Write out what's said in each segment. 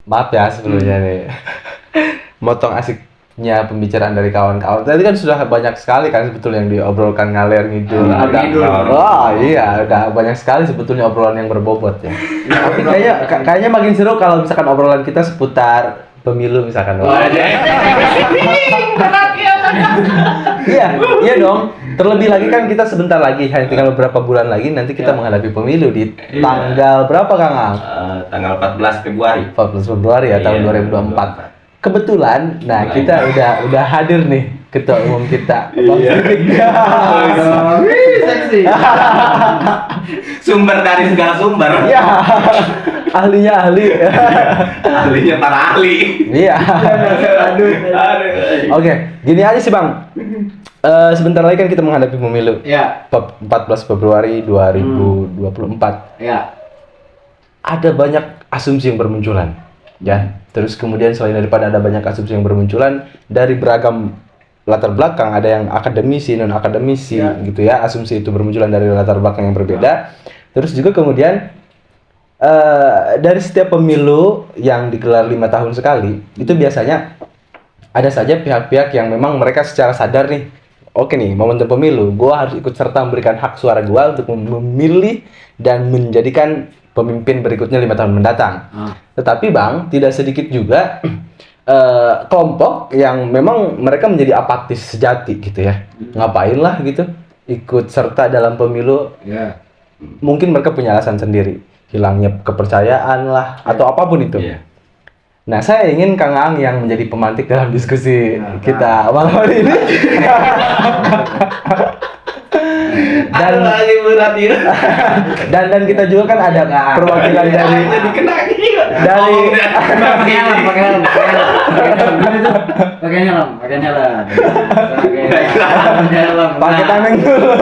Maaf ya sebelumnya nih. Motong asiknya pembicaraan dari kawan-kawan. Tadi kan sudah banyak sekali kan sebetulnya yang diobrolkan ngalir ngidul. Iya, udah banyak sekali sebetulnya obrolan yang berbobot ya. Tapi kayaknya makin seru kalau misalkan obrolan kita seputar pemilu misalkan. Iya dong. Terlebih lagi kan kita sebentar lagi, hanya tinggal beberapa bulan lagi nanti kita menghadapi pemilu di tanggal berapa Kang Ang? Tanggal 14 Februari. 14 Februari ya tahun 2024. Kebetulan, kita udah hadir nih ketua umum kita, Bang Sidik. Seksi. Sumber dari segala sumber. Iya. Ahlinya ahli. Ahlinya para ahli. Iya. Aduh. Oke, gini aja sih Bang. Sebentar lagi kan kita menghadapi pemilu. Ya. 14 Februari 2024. Ya. Ada banyak asumsi yang bermunculan. Ya, terus kemudian selain daripada ada banyak asumsi yang bermunculan dari beragam latar belakang, ada yang akademisi, non akademisi, gitu ya. Asumsi itu bermunculan dari latar belakang yang berbeda. Terus juga kemudian dari setiap pemilu yang digelar 5 tahun sekali, itu biasanya ada saja pihak-pihak yang memang mereka secara sadar nih, oke nih, momentum pemilu, gua harus ikut serta memberikan hak suara gua untuk memilih dan menjadikan pemimpin berikutnya 5 tahun mendatang. Tetapi Bang, tidak sedikit juga kelompok yang memang mereka menjadi apatis sejati gitu ya. Ngapain lah gitu ikut serta dalam pemilu. Mungkin mereka punya alasan sendiri, hilangnya kepercayaan lah atau apapun itu. Nah, saya ingin Kang Ang yang menjadi pemantik dalam diskusi kita malam hari ini. Dan kita juga kan ada perwakilan dari pakai tangan dulu.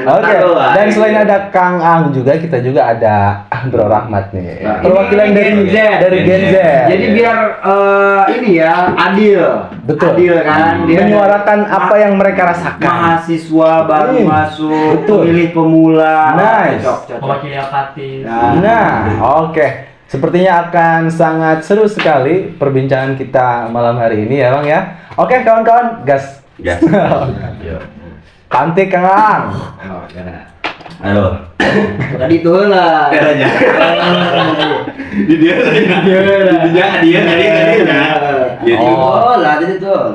Oke. Dan selain ada Kang Ang juga, kita juga ada Bro Rahmat nih. Perwakilan dari Gen Z. Jadi biar ini ya adil. Betul. Adil kan. Dia menyuarakan apa yang mereka rasakan. Mahasiswa baru masuk, betul. pemilih pemula. Nice. Mewakili apatis. Nah, oke. Sepertinya akan sangat seru sekali perbincangan kita malam hari ini ya Bang ya. Oke kawan-kawan, gas. Pantik Kang Ang. Halo. Tadi tuh lah. Dia Oh lah tadi tuh.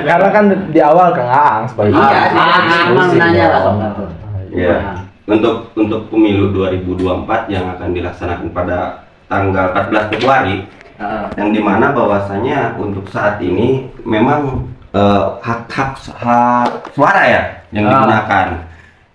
Karena kan di awal Kang Ang sebagai Emang nanya lah soal. Ya. Untuk pemilu 2024 yang akan dilaksanakan pada tanggal 14 Februari, yang dimana bahwasanya untuk saat ini memang hak suara ya yang digunakan,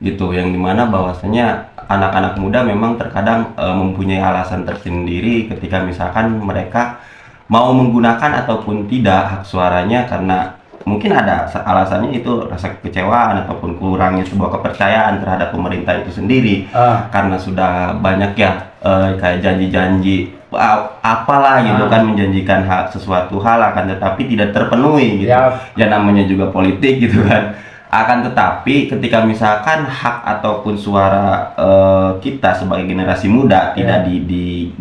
gitu, yang dimana bahwasanya anak-anak muda memang terkadang mempunyai alasan tersendiri ketika misalkan mereka mau menggunakan ataupun tidak hak suaranya, karena mungkin ada alasannya itu rasa kekecewaan ataupun kurangnya sebuah kepercayaan terhadap pemerintah itu sendiri, karena sudah banyak ya kayak janji-janji apalah gitu kan, menjanjikan sesuatu hal akan tetapi tidak terpenuhi gitu. Ya namanya juga politik gitu kan. Akan tetapi ketika misalkan hak ataupun suara kita sebagai generasi muda tidak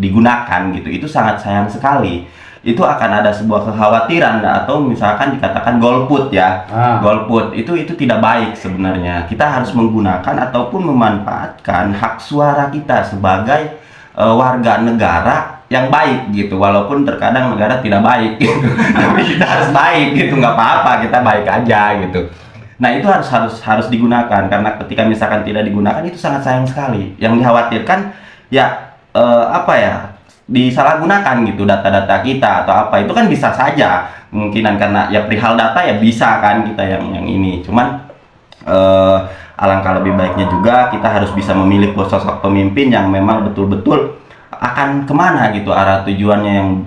digunakan gitu, itu sangat sayang sekali. Itu akan ada sebuah kekhawatiran atau misalkan dikatakan golput ya. Golput itu tidak baik sebenarnya. Kita harus menggunakan ataupun memanfaatkan hak suara kita sebagai warga negara yang baik gitu, walaupun terkadang negara tidak baik gitu. Tapi kita harus baik gitu, nggak apa-apa, kita baik aja gitu. Nah, itu harus digunakan, karena ketika misalkan tidak digunakan itu sangat sayang sekali. Yang dikhawatirkan ya disalahgunakan gitu data-data kita atau apa, itu kan bisa saja kemungkinan, karena ya perihal data ya bisa kan kita yang ini. Cuman alangkah lebih baiknya juga kita harus bisa memilih sosok pemimpin yang memang betul-betul akan kemana gitu arah tujuannya, yang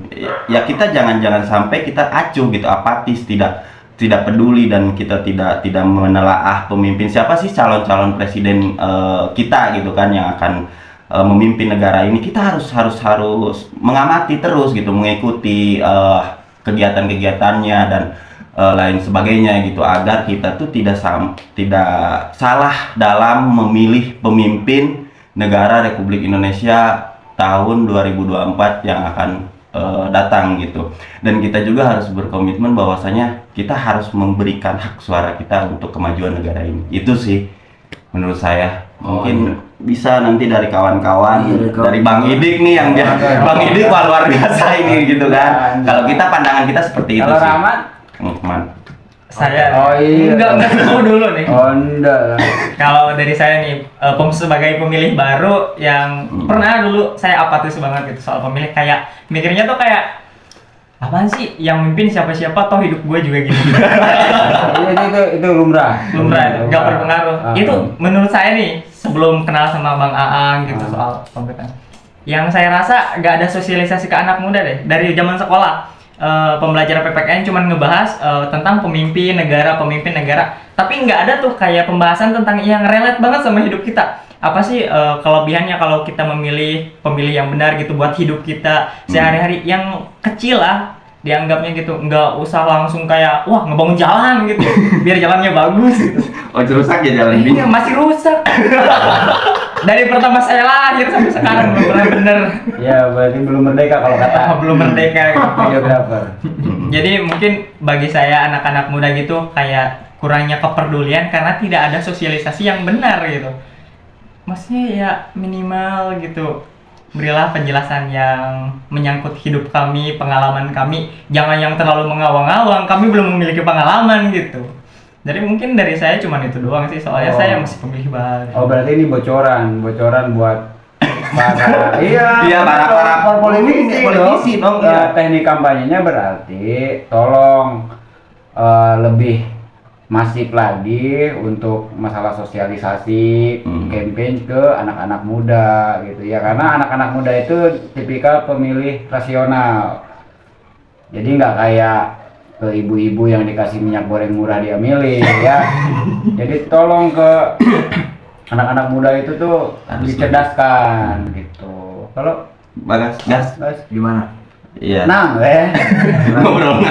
ya kita jangan sampai kita acuh gitu, apatis, tidak peduli, dan kita tidak menelaah pemimpin siapa sih calon presiden kita gitu kan yang akan memimpin negara ini. Kita harus mengamati terus gitu, mengikuti kegiatan-kegiatannya dan lain sebagainya gitu, agar kita tuh tidak salah dalam memilih pemimpin negara Republik Indonesia tahun 2024 yang akan datang gitu. Dan kita juga harus berkomitmen bahwasanya kita harus memberikan hak suara kita untuk kemajuan negara ini. Itu sih menurut saya. Mungkin bisa nanti dari kawan-kawan, dari Bang Idik nih yang Bang Idik luar biasa ini gitu kan. Kalau kita pandangan kita seperti itu Kalau sih. Rahmat? Rahmat. Saya iya. enggak tahu dulu nih. Enggak lah. Kalau dari saya nih sebagai pemilih baru yang pernah dulu saya apatis banget gitu soal pemilih, kayak mikirnya tuh kayak apaan sih yang mimpin siapa-siapa, toh hidup gue juga gitu. itu lumrah. Lumrah, nggak berpengaruh. Itu menurut saya nih, sebelum kenal sama Bang Aang gitu soal pemerintahan, yang saya rasa nggak ada sosialisasi ke anak muda deh dari zaman sekolah. Pembelajaran PPKN cuma ngebahas tentang pemimpin negara, tapi nggak ada tuh kayak pembahasan tentang yang relate banget sama hidup kita. Apa sih kelebihannya kalau kita memilih pemilih yang benar gitu buat hidup kita sehari-hari, yang kecil lah dianggapnya gitu, nggak usah langsung kayak wah ngebangun jalan gitu biar jalannya bagus gitu. Oh, rusak ya jalan ini. Iya, masih rusak. Dari pertama saya lahir sampai sekarang belum pernah bener. Ya, berarti belum merdeka kalau kata Belum merdeka gitu. videografer. Jadi mungkin bagi saya anak-anak muda gitu kayak kurangnya kepedulian karena tidak ada sosialisasi yang benar gitu. Maksudnya ya minimal gitu, berilah penjelasan yang menyangkut hidup kami, pengalaman kami. Jangan yang terlalu mengawang-awang, kami belum memiliki pengalaman gitu. Jadi mungkin dari saya cuma itu doang sih, soalnya saya masih pemilih baru. Oh, berarti ini bocoran buat para Iya, para politisi dong. Ya, teknik kampanyenya berarti tolong lebih masif lagi untuk masalah sosialisasi, campaign ke anak-anak muda gitu ya, karena anak-anak muda itu tipikal pemilih rasional. Jadi nggak kayak ke ibu-ibu yang dikasih minyak goreng murah dia milih ya. Jadi tolong ke anak-anak muda itu tuh dicerdaskan gitu. Kalau gas Gimana? iya. nah Ngobrol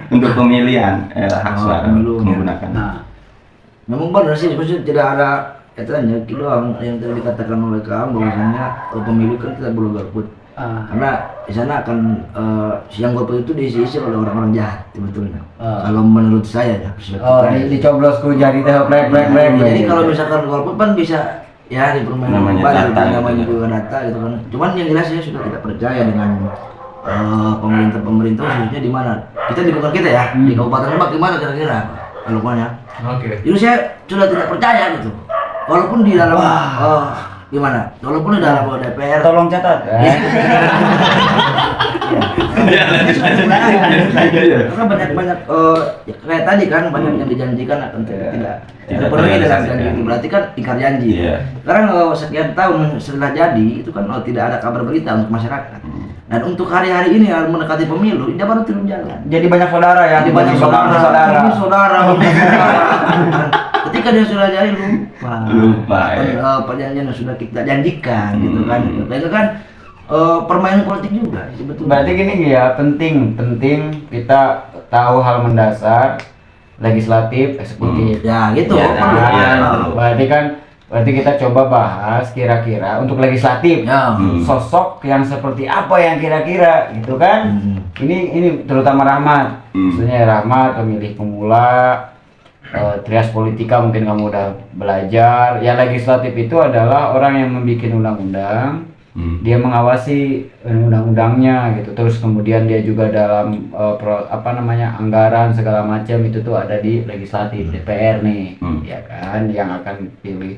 untuk pemilihan hak suara pemilu, menggunakan. nah Memang benar sih, maksudnya tidak ada kaitannya gitu doang yang tadi dikatakan oleh Kang bahwasanya pemilu kan tidak boleh golput. Karena di sana akan yang golput itu diisi oleh orang-orang jahat sebetulnya. Kalau menurut saya ya. dicoblos ku jari teh plek. Jadi kalau misalkan golput kan bisa ya di permainan Namanya data, namanya gitu. juga data gitu kan. Cuman yang jelas saya sudah tidak percaya dengan pemerintah khususnya di mana kita di bukan kita ya, di Kabupaten Lebak gimana kira-kira lukanya. Jadi saya sudah tidak percaya gitu. Walaupun di dalam gimana? Walaupun di dalam DPR tolong catat. karena banyak kayak tadi kan banyak yang dijanjikan akan tidak terpenuhi dalam janji itu, berarti kan ingkar janji. Sekarang sekian tahun setelah jadi itu kan tidak ada kabar berita untuk masyarakat. Dan untuk hari-hari ini mendekati pemilu, dia baru turun jalan. Jadi banyak saudara ya. Jadi banyak saudara. Ketika dia sudah jadi lupa perjanjian yang sudah kita janjikan gitu kan. Itu kan permainan politik juga sebetulnya. Berarti gini ya, penting kita tahu hal mendasar legislatif, eksekutif. Ya gitu. Berarti kita coba bahas kira-kira untuk legislatif sosok yang seperti apa yang kira-kira gitu kan. Ini terutama Rahmat, maksudnya Rahmat pemilih pemula, trias politika mungkin kamu udah belajar. Ya legislatif itu adalah orang yang membuat undang-undang, dia mengawasi undang-undangnya gitu. Terus kemudian dia juga dalam anggaran segala macam itu tuh ada di legislatif, DPR nih, ya kan, yang akan pilih.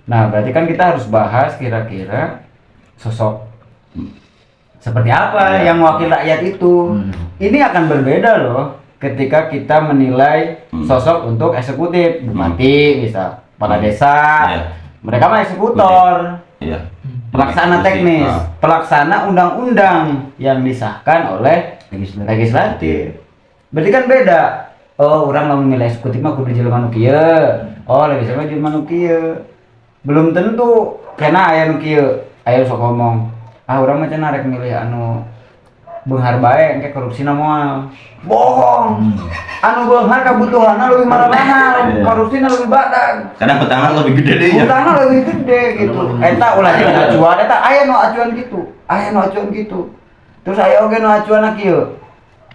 Nah, berarti kan kita harus bahas kira-kira sosok seperti apa yang wakil rakyat itu. Ini akan berbeda loh ketika kita menilai sosok untuk eksekutif, bupati bisa, kepala desa, mereka mah eksekutor, pelaksana teknis, pelaksana undang-undang yang disahkan oleh legislatif. Berarti kan beda. Oh, orang mau memilih eksekutif mah kudu jelema nu kieu. Oh, legislatif jelema nu kieu. Belum tentu karena aya nu kieu, aya sok ngomong. Urang mah cenah rek milih anu beunghar bae engke korupsina moal. Bohong. Anu beunghar kabutuhanna leuwih mahal, korupsina leuwih badag. Kadang hutangna lebih gede deh ya. Hutangna leuwih gede gitu. Eta ulah jeung acuan eta aya nu acuan gitu. Aya nu acuan gitu. Terus aya oge nu acuanna kieu.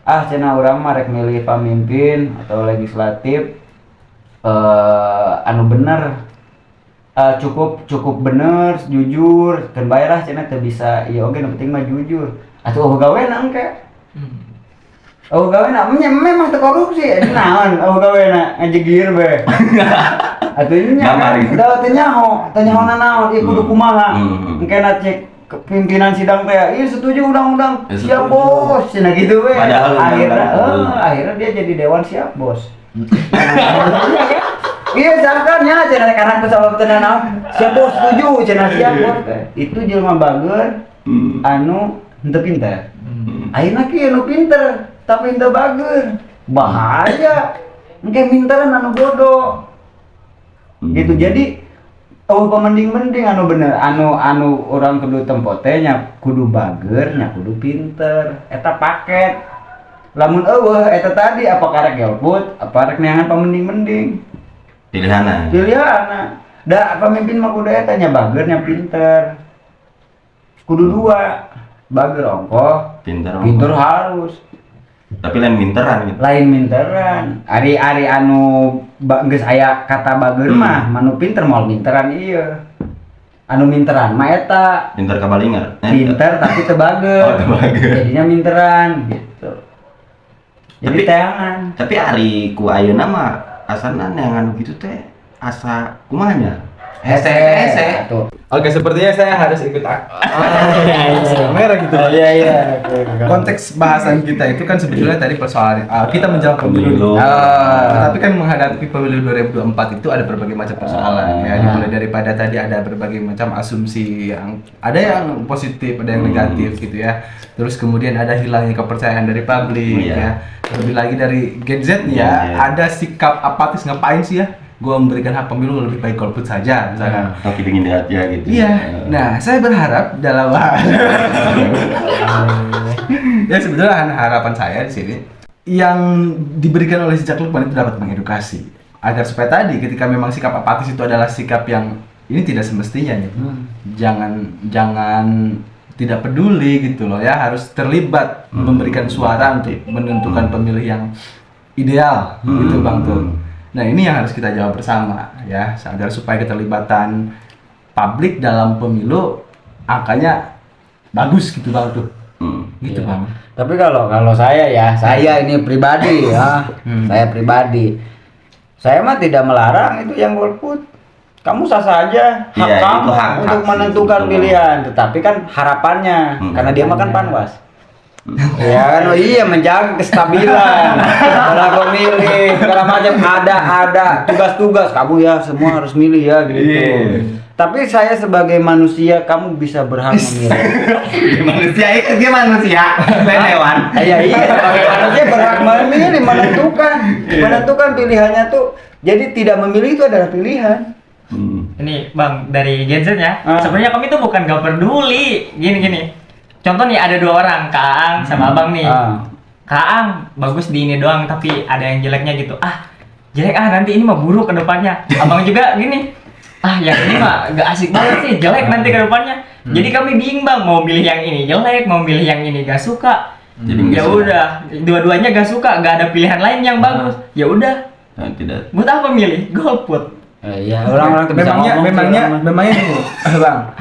Ah cenah urang mah rek milih pamimpin atau legislatif anu bener. Cukup bener, jujur, kan bae lah cenah teu bisa ieu oge nu penting mah jujur. Atuh gawena engke. Gawena memang teu korupsi, naon gawena ngajegir be. Atuh nya da teu nyaho naon ieu kudu kumaha. Engke na cek pimpinan sidang teh, "Ieu setuju undang-undang." Siap bos, cenah gitu we. Akhirnya dia jadi dewan siap bos. Iya jangkanya cenah karena kusabab teu naon. Siap bos setuju cenah siap bos. Itu jelema bager anu henteu pinter. Ayeuna kieu nu pinter tapi henteu bager. Bahaya. Engke minteran anu bodoh. Gitu jadi pemending-mending anu bener anu urang kudu tempo teh nya kudu bager nya kudu pinter. Eta paket. Lamun eueuh eta tadi apa karek golput, apa rek neangan pemending-mending. Pilihanna. Da pemimpin mah kudu eta nya bager nya pinter. Kudu dua. Bager ongkoh, pinter harus. Tapi lain minteran gitu. Lain minteran. Ari anu geus aya kata bager mah, manu pinter moal minteran ieu. Anu minteran mah eta. Pinter kabalingar. Pinter tapi teu bager. Jadinya minteran gitu. Jadi teangan. Tapi ari ku ayeuna mah asana neangan gitu teh asa kumanya? Hese. Oke, sepertinya saya harus ikut merah gitu. Iya. Konteks bahasan kita itu kan sebetulnya tadi persoalan kita menjelang pemilu. Tapi kan menghadapi pemilu 2024 itu ada berbagai macam persoalan ya. Dimulai daripada tadi ada berbagai macam asumsi yang ada yang positif, ada yang negatif gitu ya. Terus kemudian ada hilangnya kepercayaan dari publik ya. Lebih lagi dari Gen Z ya, ada sikap apatis ngapain sih ya? Gue memberikan hak pemilu lebih baik golput saja misalkan. Tapi ingin lihat ya gitu. Iya. Nah, saya berharap dalam ya sebetulnya harapan saya di sini yang diberikan oleh si Cak Lukman itu dapat mengedukasi agar supaya tadi ketika memang sikap apatis itu adalah sikap yang ini tidak semestinya gitu. Jangan tidak peduli gitu loh ya, harus terlibat memberikan suara untuk menentukan pemilih yang ideal gitu Bang Tuh. Nah ini yang harus kita jawab bersama ya, agar supaya keterlibatan publik dalam pemilu angkanya bagus gitu Bang Tuh. Gitu Bang. Tapi kalau saya ini pribadi ya, saya mah tidak melarang itu yang golput. Kamu sah saja, hak kamu untuk menentukan pilihan, tetapi kan harapannya karena dia makan panwas. Ya kan, iya menjaga kestabilan para pemilih, segala macam ada tugas-tugas kamu ya semua harus milih ya gitu. Tapi saya sebagai manusia kamu bisa berhak memilih. Dia manusia, lain hewan. Iya sebagai manusia berhak memilih, menentukan pilihannya tuh. Jadi tidak memilih itu adalah pilihan. Ini Bang dari Gen Z ya. Sebenarnya kami tuh bukan gak peduli. Gini. Contoh nih ada dua orang, Kak Ang sama Abang nih. Kak Ang bagus di ini doang tapi ada yang jeleknya gitu. Jelek nanti ini mah buruk ke depannya. Abang juga gini. Yang ini mah gak asik banget sih, jelek nanti ke depannya. Jadi kami bingung Bang, mau pilih yang ini jelek, mau pilih yang ini gak suka. Ya udah, dua-duanya gak suka, gak ada pilihan lain yang bagus. Ya udah. Tidak. Buat apa milih? Golput. Iya, orang-orang tuh bisa ngomong. Memangnya nih, Bang.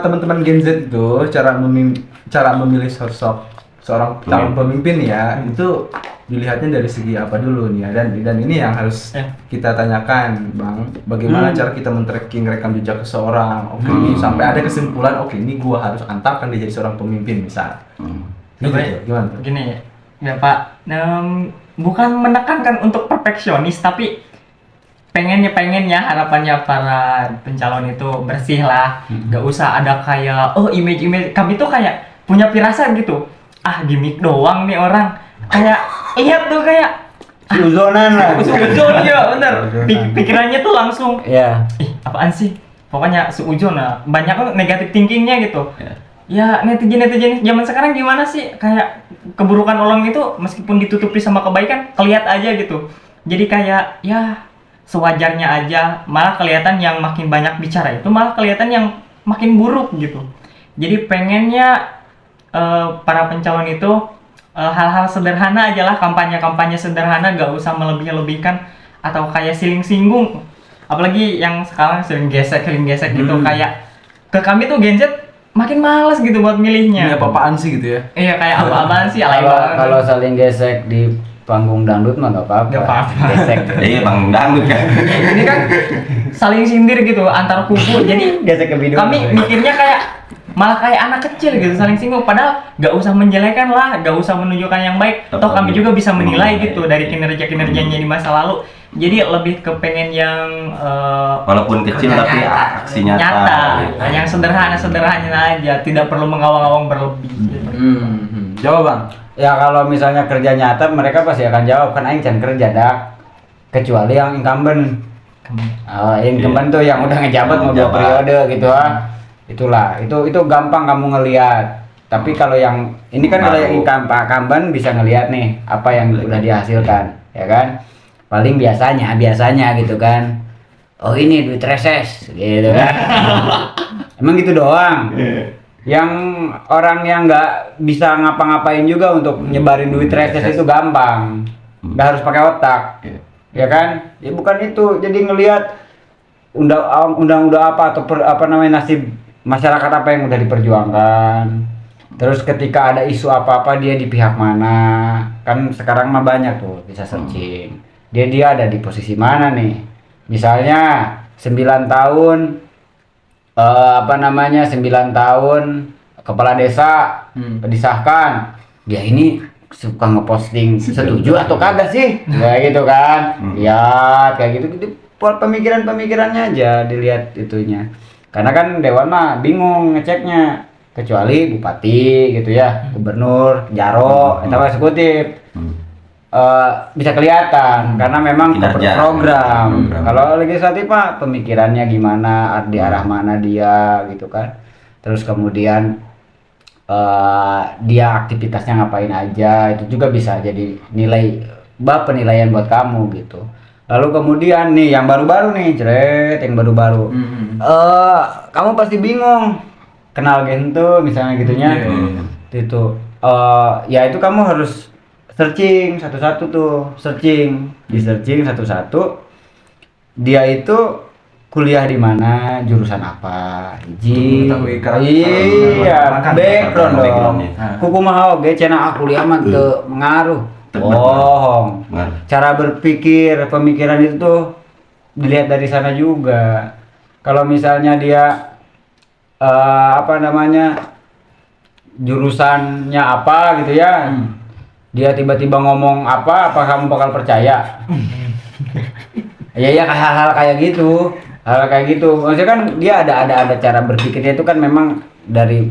Teman-teman Gen Z itu cara memilih sosok seorang calon pemimpin ya, itu dilihatnya dari segi apa dulu nih ya, dan ini yang harus kita tanyakan Bang, bagaimana cara kita men-tracking rekam jejak seseorang. Ini sampai ada kesimpulan, ini gua harus antarkan dia jadi seorang pemimpin misal. Gimana tuh? Gini ya Pak, bukan menekankan untuk perfeksionis tapi pengennya harapannya para pencalon itu bersih lah, gak usah ada kayak image kami tuh kayak punya firasat gitu, gimmick doang nih orang, kayak lihat tuh kayak suzonan lah, sujon ya bener, pikirannya tuh langsung apaan sih, pokoknya sujon lah, banyak kan negatif thinkingnya gitu. ya netizen zaman sekarang gimana sih, kayak keburukan orang itu meskipun ditutupi sama kebaikan kelihatan aja gitu. Jadi kayak ya sewajarnya aja, malah kelihatan yang makin banyak bicara itu malah kelihatan yang makin buruk gitu. Jadi pengennya para pencalon itu hal-hal sederhana aja lah, kampanye sederhana, gak usah melebih-lebihkan atau kayak siling singgung. Apalagi yang sekarang sering gesek gitu, kayak ke kami tuh Gen Z makin males gitu buat milihnya. Ini apa-apaan sih gitu ya? Iya, kayak apa-apaan sih, alay banget. Kalau saling gesek di panggung dangdut mah nggak apa-apa. Nggak apa-apa. Gesek. Iya bang dangdut kan. Ini kan saling sindir gitu antar kubu. Jadi Gesek ke bidung. kami mikirnya kayak malah kayak anak kecil gitu, saling singgung. Padahal nggak usah menjelekan lah, nggak usah menunjukkan yang baik. Toh kami juga bisa menilai gitu dari kinerjanya di masa lalu. Jadi lebih ke pengen yang Walaupun kecil tapi aksi nyata. Gitu. yang sederhana aja, tidak perlu mengawang-awang berlebih. Gitu. Jawab bang. Ya kalau misalnya kerja nyata mereka pasti akan jawab, kan aing can kerja dak. Kecuali yang incumbent. Incumbent tuh yang udah ngejabat mau 2 periode gitu Itulah, itu gampang kamu ngelihat. Tapi kalau yang ini kan kalau yang incumbent bisa ngelihat nih apa yang udah dihasilkan, ya kan? Paling biasanya gitu kan. Oh ini duit reses gitu kan. Emang gitu doang. Yang orang yang nggak bisa ngapa-ngapain juga untuk nyebarin duit reses itu gampang, nggak harus pakai otak, ya kan? Ya bukan itu. Jadi ngelihat undang apa atau apa namanya nasib masyarakat apa yang udah diperjuangkan. Terus ketika ada isu apa-apa dia di pihak mana? Kan sekarang mah banyak tuh bisa searching. Dia ada di posisi mana nih? Misalnya 9 tahun 9 tahun kepala desa disahkan, dia ini suka ngeposting setuju atau kagak sih, kayak gitu kan? Ya kayak gitu pemikirannya aja dilihat itunya, karena kan dewan mah bingung ngeceknya, kecuali bupati gitu ya, gubernur, jaro, itu eksekutif. Bisa kelihatan karena memang program. Kalau legislatif pak pemikirannya gimana, di arah mana dia gitu kan. Terus kemudian dia aktivitasnya ngapain aja, itu juga bisa jadi penilaian buat kamu gitu. Lalu kemudian nih yang baru-baru nih, yang baru-baru. Kamu pasti bingung kenal gitu misalnya gitunya. Itu ya itu kamu harus searching satu-satu tuh, di searching satu-satu. Dia itu kuliah di mana, jurusan apa, iya, background dong. Kuku mah oge cenah kuliah mah teu mengaruh. Bohong. Cara berpikir, pemikiran itu tuh dilihat dari sana juga. Kalau misalnya dia jurusannya apa gitu ya. Dia tiba-tiba ngomong apa kamu bakal percaya? Ya hal-hal kayak gitu. Maksudnya kan dia ada cara berpikirnya itu kan memang dari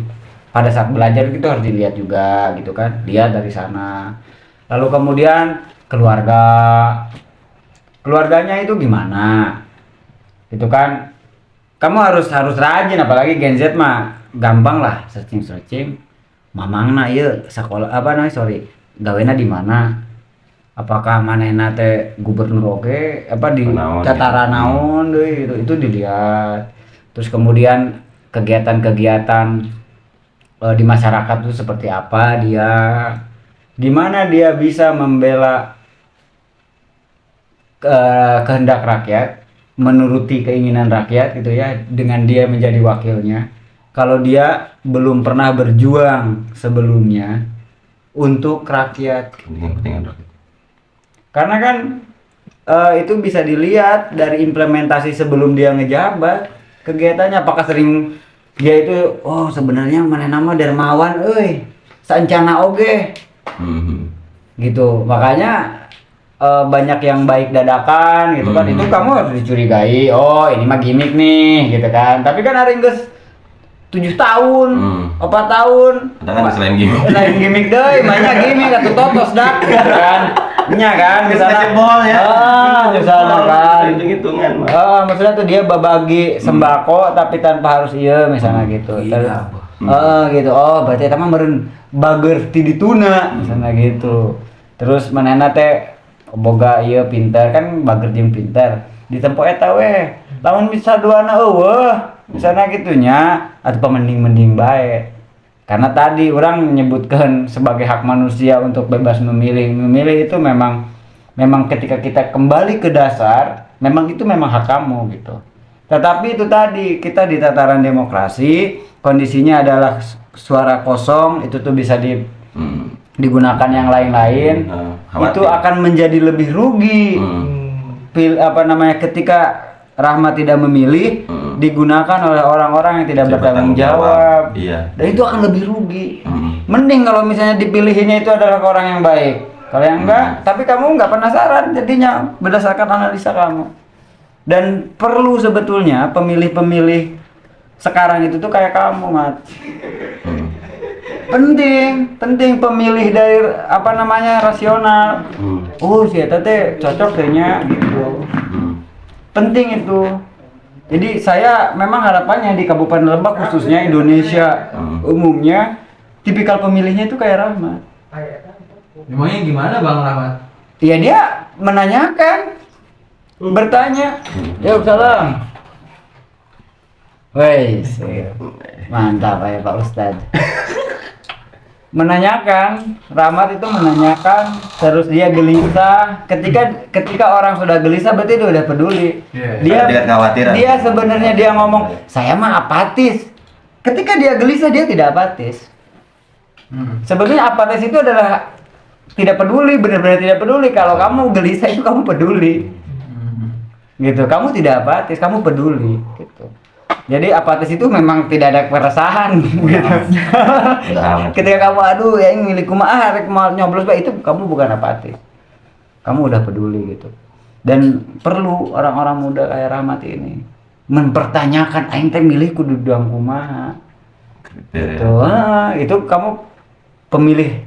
pada saat belajar itu harus dilihat juga gitu kan. Dia dari sana. Lalu kemudian keluarganya itu gimana? Itu kan kamu harus rajin, apalagi Gen Z mah gampang lah searching. Mamangna ieu sekolah gawena di mana? Apakah manehna teh gubernur oge di dataran naon deui itu dilihat. Terus kemudian kegiatan-kegiatan di masyarakat itu seperti apa dia? Gimana dia bisa membela kehendak rakyat, menuruti keinginan rakyat gitu ya, dengan dia menjadi wakilnya. Kalau dia belum pernah berjuang sebelumnya untuk rakyat. Karena kan itu bisa dilihat dari implementasi sebelum dia ngejabat, kegiatannya apakah sering dia itu sebenarnya mana nama dermawan sancana oge. Gitu. Makanya banyak yang baik dadakan gitu kan. Itu kamu harus dicurigai. Oh, ini mah gimmick nih gitu kan. Tapi kan hari geus 7 tahun, 4 tahun. Ada kan selain gimmick. Selain gimmick deh, banyak gimmick atau totos dak kan. Nya kan misalnya jebol ya. Misalnya kan hitung-hitungan mah. maksudnya tuh dia babagi sembako tapi tanpa harus misalnya gitu. Oh gitu. Oh berarti eta mah meureun bager ti dituna misalnya gitu. Terus manehna teh boga ieu pinter kan bager jeung pinter. Di tempo eta we. Lamun bisa duana eueuh. Misalnya gitunya atuh mending bae. Karena tadi orang menyebutkan sebagai hak manusia untuk bebas memilih. Memilih itu memang ketika kita kembali ke dasar, memang itu memang hak kamu gitu. Tetapi itu tadi kita di tataran demokrasi, kondisinya adalah suara kosong, itu tuh bisa digunakan yang lain-lain. Itu akan menjadi lebih rugi. Ketika Rahmat tidak memilih, digunakan oleh orang-orang yang tidak bertanggung jawab. Iya. Dan itu akan lebih rugi. Mending kalau misalnya dipilihinnya itu adalah orang yang baik. Kalau yang enggak, tapi kamu enggak penasaran jadinya berdasarkan analisa kamu. Dan perlu sebetulnya pemilih-pemilih sekarang itu tuh kayak kamu, Mat. Penting pemilih dari rasional. Oh, si eta teh cocok kayaknya gitu. Penting itu. Jadi saya memang harapannya di Kabupaten Lebak khususnya Indonesia umumnya tipikal pemilihnya itu kayak Rahmat. Memangnya gimana Bang Rahmat? Iya dia menanyakan, bertanya. Ya salam. Wes, mantap ya Pak Ustadz. Menanyakan, Rahmat itu menanyakan, terus dia gelisah. Ketika orang sudah gelisah berarti dia udah peduli. Dia sebenarnya dia ngomong, saya mah apatis. Ketika dia gelisah dia tidak apatis. Sebenarnya apatis itu adalah tidak peduli, benar-benar tidak peduli. Kalau kamu gelisah itu kamu peduli. Gitu, kamu tidak apatis, kamu peduli gitu. Jadi apatis itu memang tidak ada keresahan gitu. Ketika kamu aduh ya ini milik kumaha rek mau nyoblos bae itu kamu bukan apatis. Kamu udah peduli gitu. Dan perlu orang-orang muda kayak Rahmat ini mempertanyakan aing teh milih kudu duang kumaha. Gitu. Itu kamu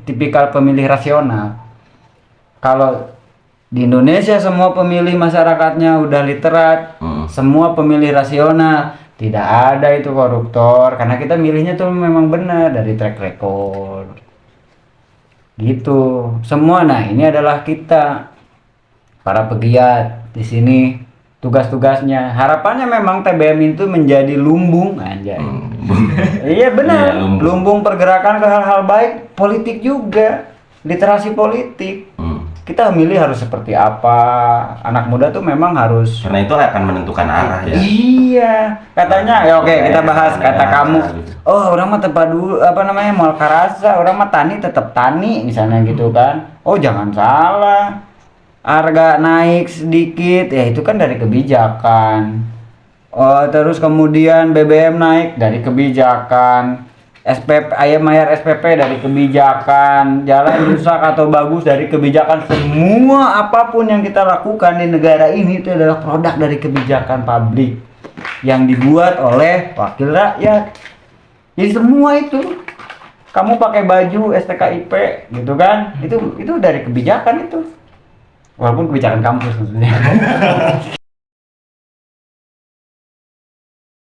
tipikal pemilih rasional. Kalau di Indonesia semua pemilih masyarakatnya udah literat, semua pemilih rasional. Tidak ada itu koruptor, karena kita milihnya tuh memang benar dari track record. Gitu. Semua ini adalah kita para pegiat di sini tugas-tugasnya. Harapannya memang TBM itu menjadi lumbung anjay. Iya benar. Iya, lumbung pergerakan ke hal-hal baik, politik juga, literasi politik. Kita milih harus seperti apa. Anak muda tuh memang harus, karena itu akan menentukan arah ya. Iya, katanya ya oke kita bahas kata kamu. Oh, orang mah tepat dulu mal karasa, orang mah tani tetap tani misalnya gitu kan. Oh, jangan salah. Harga naik sedikit ya itu kan dari kebijakan. Oh, terus kemudian BBM naik dari kebijakan. SPP ayam mayar SPP dari kebijakan, jalan rusak atau bagus dari kebijakan. Semua apapun yang kita lakukan di negara ini itu adalah produk dari kebijakan publik yang dibuat oleh wakil rakyat. Jadi semua itu kamu pakai baju STKIP gitu kan, itu dari kebijakan itu. Walaupun kebijakan kampus maksudnya.